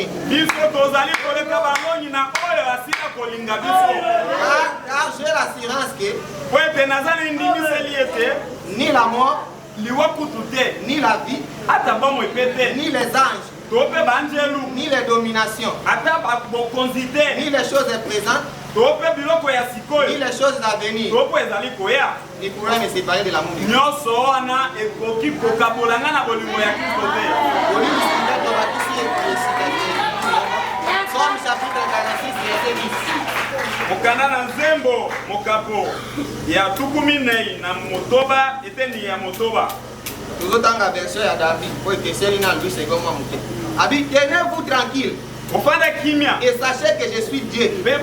aimés. Car j'ai l'assurance que ni la mort, ni la vie, ni les anges, ni les dominations, ni les choses présentes, ni les choses à venir, ne pourraient me séparer de l'amour de Dieu. Somme chapitre 46, verset 10. Mokana nzembo mokapo ya tukuminei na motoba eteni ya motoba. Tozotanga version ya David pour que celle na lui c'est comme monter. Abi tenez-vous tranquille. Et sachez que je suis Dieu. Je serai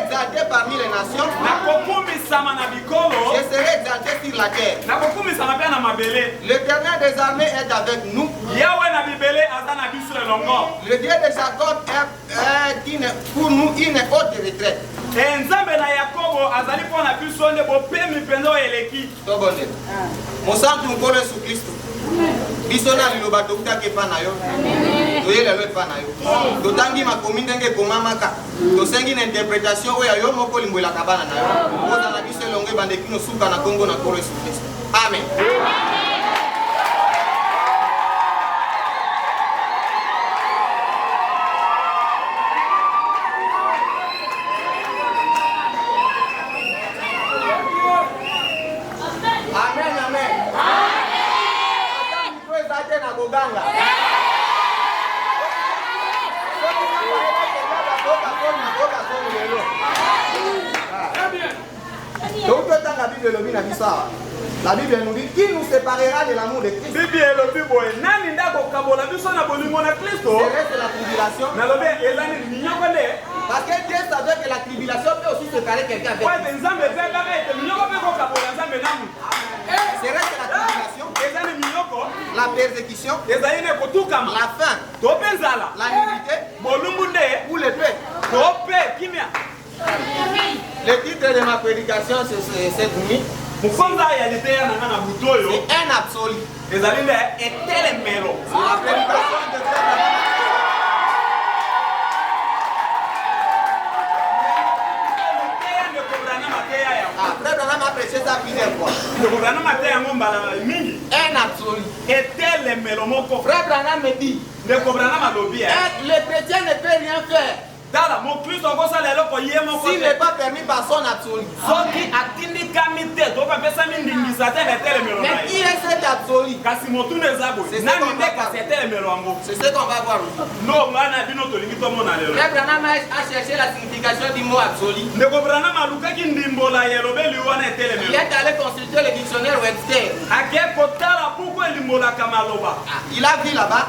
exalté parmi les nations. Je serai exalté sur la terre. L'Éternel des armées est avec nous. Le Dieu de Jacob est pour nous une haute retraite. Mon sang tout sous Christ. Bisona liloba dokta ke pa na yo. Toyele lo pa na yo. Totangi makomi ndenge komamaka. Tosengi na interprétation oya yo moko limbola kabana na yo. Oza na biso longe bandeki no suka na Kongo na Koro Yesu Kristo. Amen. La Bible nous dit qui nous séparera de l'amour de Christ. C'est la tribulation. Parce que Dieu savait que la tribulation peut aussi séparer quelqu'un avec lui. C'est la tribulation, la persécution, la faim, la nudité ou le paix. Le titre de ma prédication c'est cette nuit. C'est un absolu. C'est la prédication de Frère Branham a prêché ça plusieurs fois. Un absolu. Frère Branham me dit, le chrétien ne peut rien faire s'il n'est pas permis par son absolu. Mais qui est cet absolu? C'est ce qu'on va voir aujourd'hui. Frère Branham a cherché la signification du mot absolu. Il est allé consulter le dictionnaire Webster. Il a vu là-bas.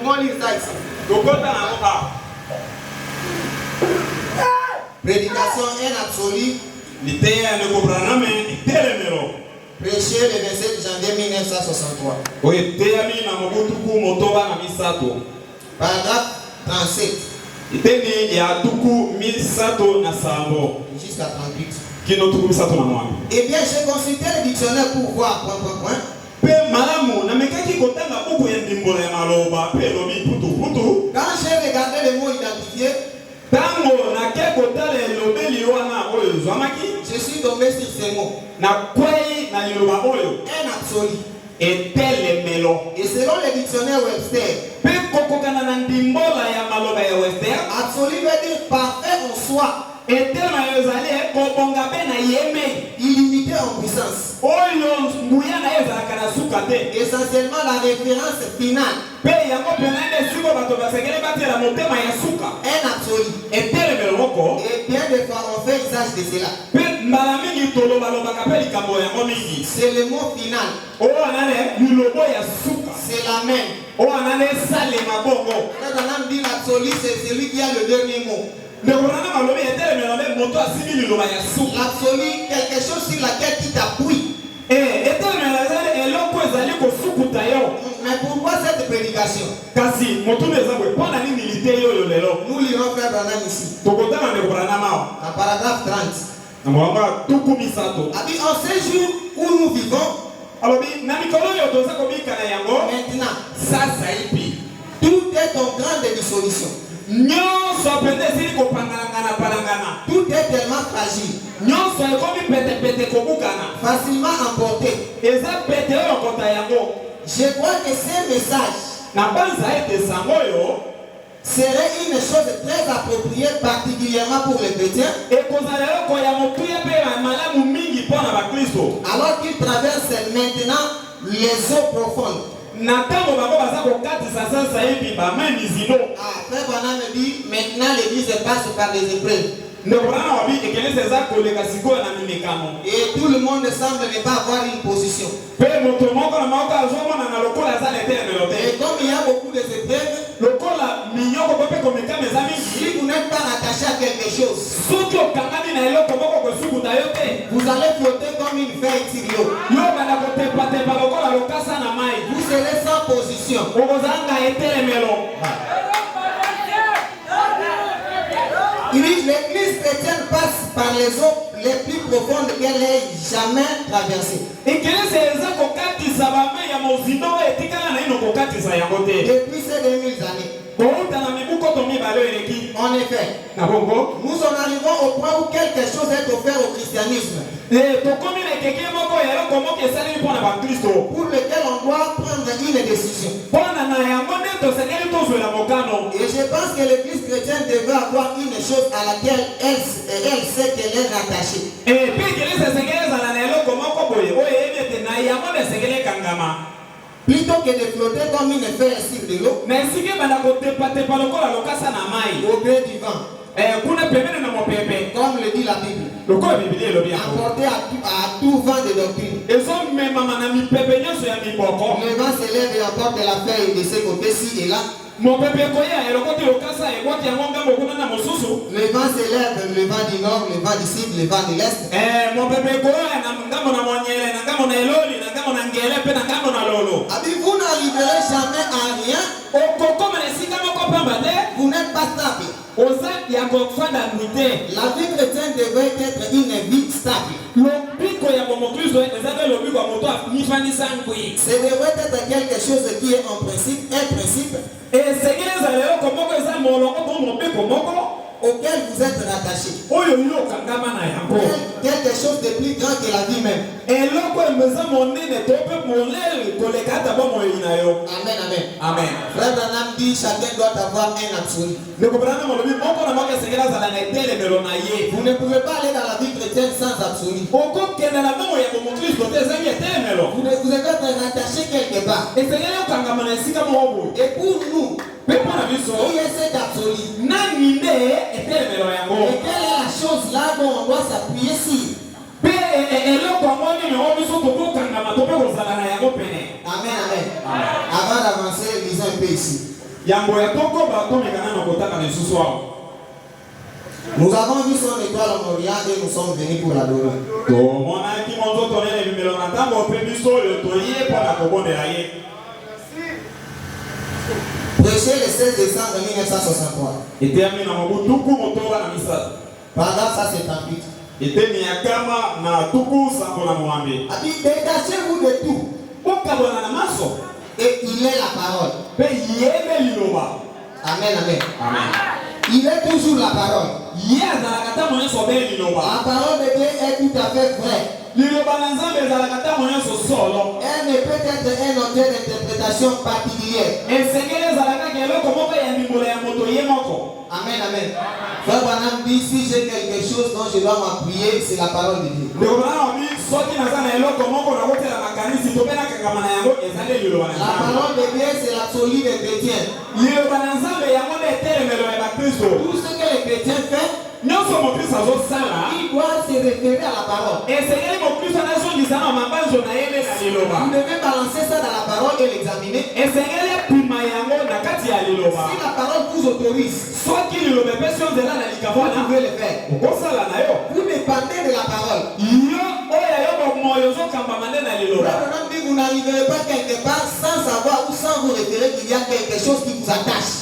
On lit ça ici. Prédication en absolu. Prêché le 27 janvier 1963. Paragraphe 37. Jusqu'à 38. Eh bien, j'ai consulté le dictionnaire pour voir point. Quand j'ai regardé le mot identifié, je suis tombé sur ces mots. Un absolu. Et selon le dictionnaire Webster, absolu veut dire parfait en soi, illimité en puissance. Essentiellement la référence finale. Un absolu. Et bien des fois on fait usage de cela. C'est le mot final. C'est la même. Quand on dit l'absolu, c'est celui qui a le dernier mot. L'absolu, quelque chose sur laquelle tu t'appuies. Mais pourquoi cette prédication? Nous lirons Frère Branham ici. En paragraphe 30. En ce jour où nous vivons, Alors, Maintenant, ça, ça y est. tout est en grande dissolution. Tout est tellement fragile, facilement emporté. Je crois que ces messages serait une chose très appropriée, particulièrement pour les chrétiens, alors qu'ils traversent maintenant les eaux profondes. Frère Branham dit, maintenant l'église passe par les épreuves. Et tout le monde semble ne pas avoir une position. Et comme il y a beaucoup d'épreuves, si vous n'êtes pas attaché à quelque chose, vous allez flotter comme une feuille sur l'eau. Vous serez sans position. L'église chrétienne passe par les eaux les plus profondes qu'elle ait jamais traversées. Depuis ces 2000 années. En effet, nous en arrivons au point où quelque chose est offert au christianisme, pour lequel on doit prendre une décision. Et je pense que l'église chrétienne devrait avoir une chose à laquelle elle sait qu'elle est rattachée. Plutôt que de flotter comme une feuille sur de l'eau, au gré du vent, comme le dit la Bible, emporté à tout vent de doctrine. Le vent se lève et emporte la feuille de ce côté-ci et là. Le vent se lève, le vent du nord, le vent du sud, le vent de l'est. Vous n'arriverez jamais à rien. Vous n'êtes pas stable. La vie chrétienne devrait être une vie stable. Ce devrait être quelque chose qui est en principe, un principe auquel vous êtes rattaché. Quelque chose de plus grand que la vie même. Amen, amen. Amen. Frère Branham dit chacun doit avoir un absolu. Vous ne pouvez pas aller dans la vie chrétienne sans absolu. Vous devez être rattaché quelque part. Et pour nous, qui est cet absolu? Et quelle est la chose là dont on doit s'appuyer sur? Amen, amen. Avant d'avancer, lisons un peu ici. Nous avons vu son étoile en Orient et nous sommes venus pour l'adorer. Prêché le 16 décembre 1963. Pendant ça, c'est un but. Détachez-vous de tout. Et il est la parole. Amen, amen. Il est toujours la parole. La parole de Dieu est tout à fait vraie. Elle ne peut être un objet d'interprétation particulière. Amen, amen. Frère Branham dit, si j'ai quelque chose dont je dois m'appuyer, c'est la parole de Dieu. La parole de Dieu, c'est l'absolu des chrétiens. Tout ce que les chrétiens font, il doit se référer à la parole. Vous devez balancer ça dans la parole et l'examiner. Si la parole vous autorise, vous pouvez le faire. Vous dépendez de la parole. Vous n'arriverez pas quelque part sans savoir ou sans vous référer qu'il y a quelque chose qui vous attache.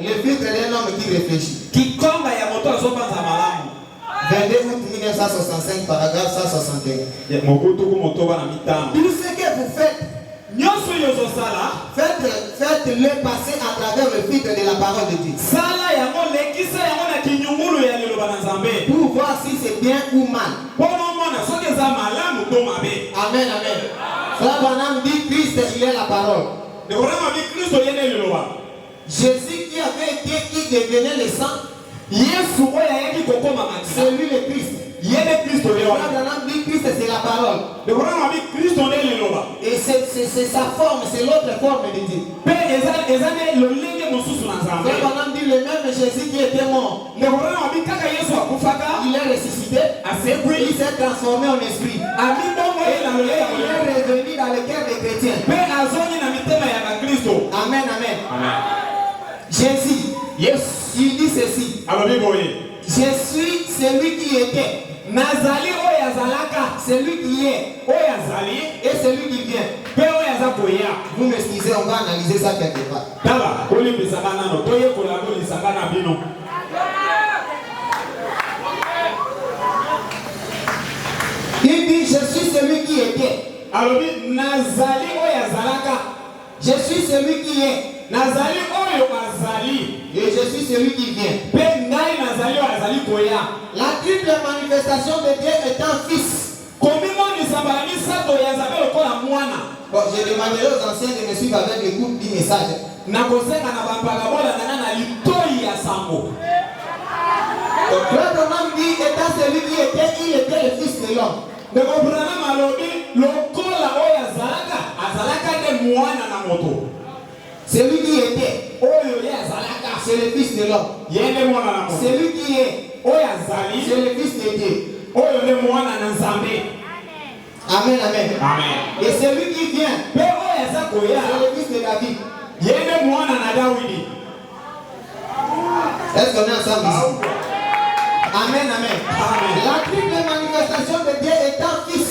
Le filtre d'un homme qui réfléchit. 165, paragraphe 161. Tout ce que vous faites, faites-le passer à travers le filtre de la parole de Dieu. Pour voir si c'est bien ou mal. Amen, amen. Frère Branham dit Christ, il est la parole. Jésus qui avait été, qui devenait le sang, c'est lui le Christ. Frère Branham dit Christ, c'est la parole. Et c'est sa forme, c'est l'autre forme de Dieu. Frère Branham dit le même Jésus qui était mort. Il est ressuscité. Il s'est transformé en esprit. Il est revenu dans le cœur des chrétiens. Amen, amen. Jésus, il dit ceci. Je suis celui qui était. Nazali oyazalaka, celui qui est. Oyazali et celui qui vient. Vous m'excusez, on va analyser ça quelque part. Il dit je suis celui qui était. Nazali oyazalaka. Je suis celui qui est. Nazali oyo azali. Et je suis celui qui vient. La triple manifestation de Dieu est un fils. Bon, je demanderai aux anciens de me suivre avec l'écoute du message. Frère Branham dit étant celui qui était, il était le fils de l'homme. Celui qui était, c'est le fils de l'homme. Celui qui est, c'est le fils de Dieu. Amen, amen. Et celui qui vient, c'est le fils de David. Est-ce qu'on est ensemble ici? Amen, amen. La triple manifestation de Dieu est un fils.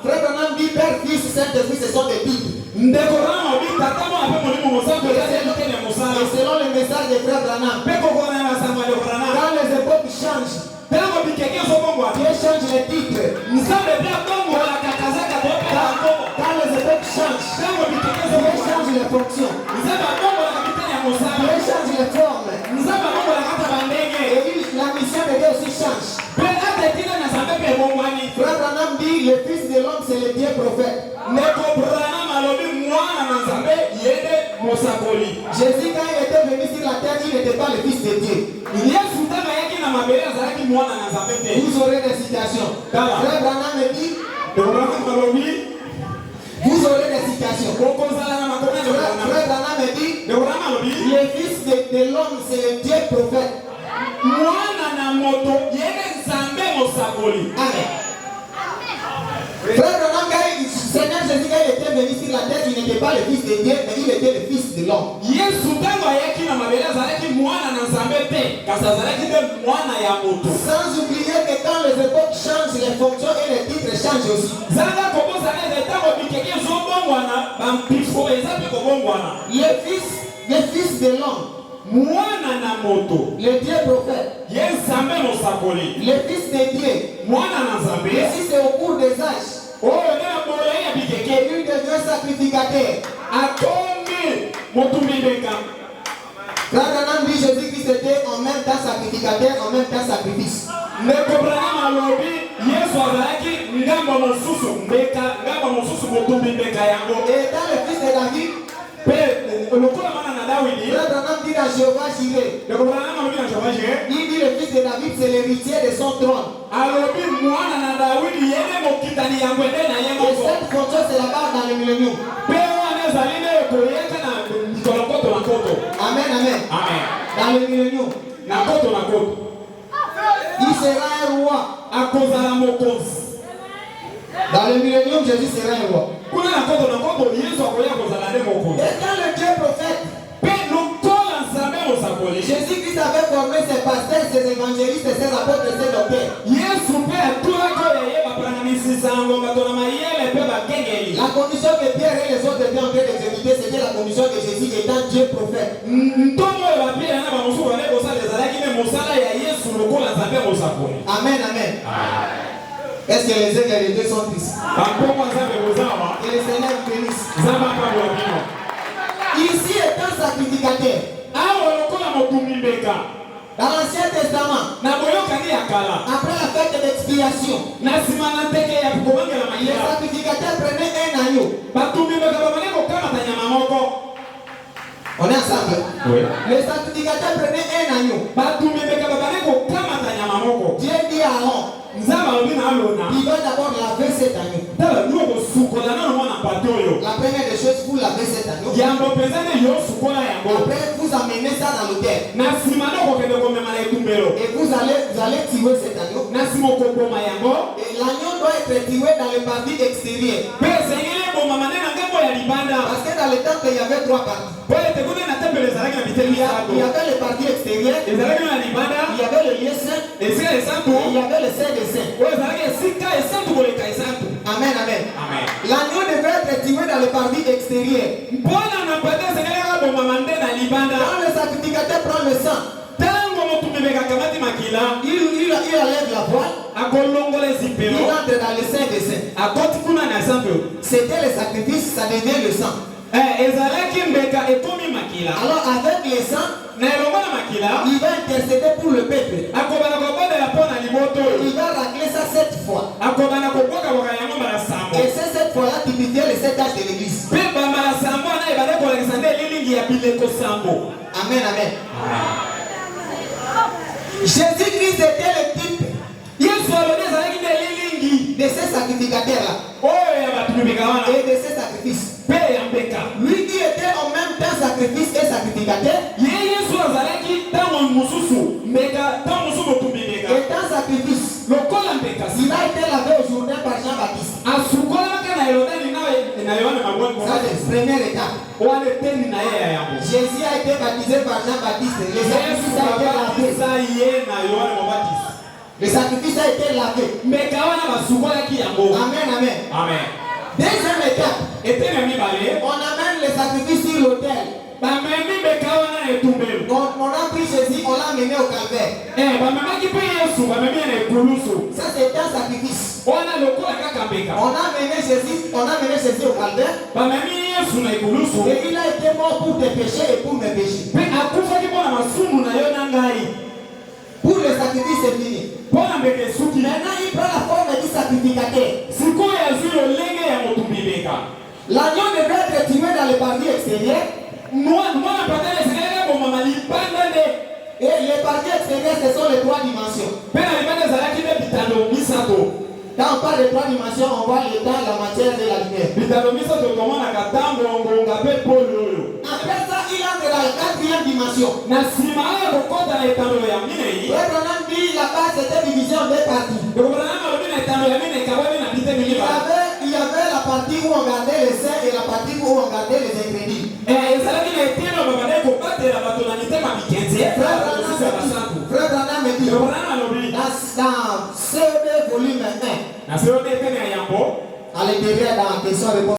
Frère Branham dit Père, Fils, Saint-Esprit, ce sont des titres. Et selon le message de Frère Branham, quand les époques changent, Dieu change les titres. Quand les époques changent, Dieu change les fonctions. Dieu change les formes. Et la mission de Dieu aussi change. Frère Branham dit le fils de l'homme c'est le Dieu prophète. Jésus quand il était venu sur la terre, il n'était pas le fils de Dieu. Vous aurez des citations. Frère Branham dit vous aurez des citations. Frère Branham dit le fils de l'homme c'est le Dieu prophète. Amen. Frère Branham, Seigneur Jésus, quand il était venu sur la terre, il n'était pas le fils de Dieu, mais il était le fils de l'homme. Sans oublier que quand les époques changent, les fonctions et les titres changent aussi. Le fils de l'homme. Le Dieu prophète. Le fils de Dieu. Et si c'est au cours des âges, il devient sacrificateur. Frère Branham dit Jésus-Christ était en même temps sacrificateur, en même temps sacrifice. Et étant le fils de David, Frère Branham dit à Jéhovah Jireh, il dit le fils de David c'est l'héritier de son trône. Et cette fonction c'est là-bas dans le millénium. Amen, amen. Dans le millénium. Il sera un roi. Dans le millénium, Jésus sera un roi. Et quand le Dieu prophète, Jésus-Christ avait formé ses pasteurs, ses évangélistes, ses apôtres, ses docteurs. La condition que Pierre et les autres étaient en train d'exécuter, c'était la condition que Jésus étant Dieu prophète. Amen, amen. Est-ce que les uns et les deux sont tristes? Que le Seigneur vous bénisse. Ici est un sacrificateur. Dans l'Ancien Testament, après la fête d'expiation, les sacrificateurs prenaient un agneau. On est ensemble? Oui. Les sacrificateurs prenaient un agneau. Dieu dit à Aaron, il va d'abord laver cet agneau. La première des choses, vous lavez cet agneau. Après, vous amenez ça dans l'autel. Et vous allez tirer cet agneau. Et l'agneau doit être tiré dans les parties extérieures. Parce que dans le temple, il y avait 3 parties. Il y avait les parties extérieures, il y avait le lieu saint, et il y avait le saint des saints. Amen, amen. L'agneau devait être tiré dans les parties extérieures. Quand le sacrificateur prend le sang, il enlève la voile, il entre dans le saint des saints. C'était le sacrifice, ça devient le sang. Alors avec les sangs, il va intercéder pour le peuple. Il va racler ça 7 fois. Et c'est cette fois-là qui devient le 7 âges de l'église. Amen, amen. Jésus-Christ était le type de ces sacrificateurs-là et de ces sacrifices. Lui qui était en même temps sacrifice et sacrificateur, étant sacrifice, il a été lavé au Jourdain par Jean-Baptiste. Ça c'est la première étape. Jésus a été baptisé par Jean-Baptiste. Le sacrifice a été lavé. Amen, amen. Deuxième étape, on amène le sacrifice sur l'autel. On a pris Jésus, on l'a amené au calvaire. Ça c'est un sacrifice. On a amené Jésus au calvaire. Et il a été mort pour tes péchés et pour mes péchés. Pour le sacrifice c'est fini. Maintenant il prend la forme du sacrificateur. L'agneau devait être tiré dans les parties extérieures. Et les parties extérieures, ce sont les 3 dimensions. Quand on parle de 3 dimensions, on voit le temps, la matière et la lumière. Après ça, il entre dans la 4e dimension. Abraham dit là-bas, c'était divisé en 2 parties. Il y avait la partie où on gardait les saints et la partie où on gardait les ingrédients. Frère Branham me dit, dans COD volume 1, à l'intérieur dans la question réponse.